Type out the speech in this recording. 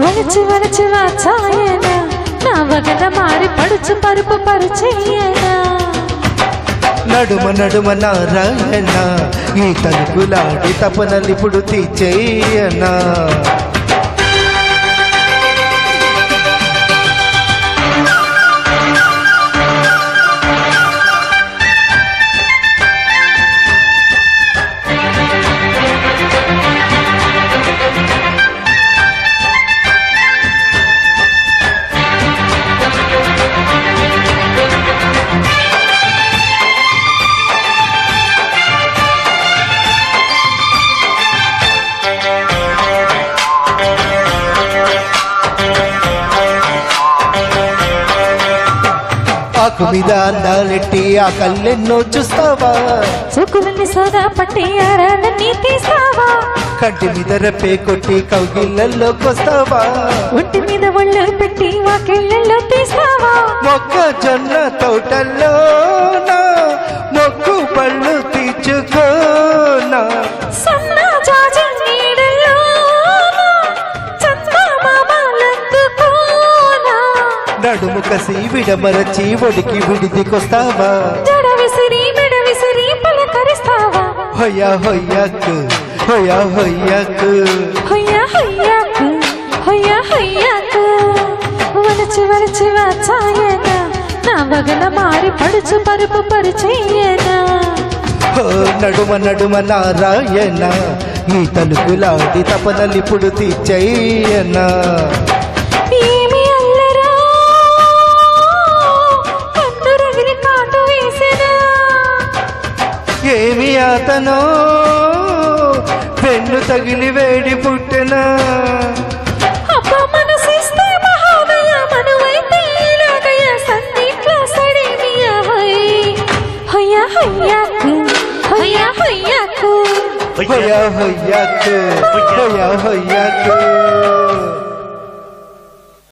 వలచి వలచి వాచాయన నా వగన మారి పడుచు పరుపు పరుచేయన నడుమ నడుమ నారాయణ ఈ తలుపులాడి తపనలిప్పుడు తీచేయనా ఆకు మీద అందాలెట్టి ఆ కళ్ళెన్నో చూస్తావా చుకులని సోదా పట్టి ఆరాలన్నీ తీస్తావా కంటి మీద రెప్పే కొట్టి కౌగిళ్ళల్లోకొస్తావా ఒంటి మీద ఒళ్ళు పెట్టి వాకిళ్ళల్లో తీస్తావా మొక్కజొన్న తోటల్లోనా మొక్కు పళ్ళు తీర్చుకోనా సన్నా జాజి నీడల్లోనా చందమామలందుకోనా నడుము కసి విడమరచి ఒడికి విడిదికొస్తావా జడ విసిరి మెడ విసిరి పలకరిస్తావా హొయ్యా హొయ్యాకు హొయ్యా హొయ్యాకు హొయ్యా హొయ్యాకు హొయ్యా హొయ్యాకు వలచి వలచి వాచాయన నా వగన మారి పడుచు పరుపు పరుచేయన నడుమ నడుమ నారాయణ ఈ తలుపులాడి తపనలిప్పుడు తీర్చేయనా ఏమి అల్లరా కందురగిరి కాటు వేసెనా ఏమి అతనో పెన్ను తగిలి వేడి పుట్టెనా అబ్బా మనసిస్తే మహోదయ మనువైతే ఇలాగయ సన్నిట్లో సడేమియ హొయ్యా హొయ్యాకు హొయ్యా హొయ్యాకు హొయ్యా హొయ్యాకు హొయ్యా హొయ్యాకు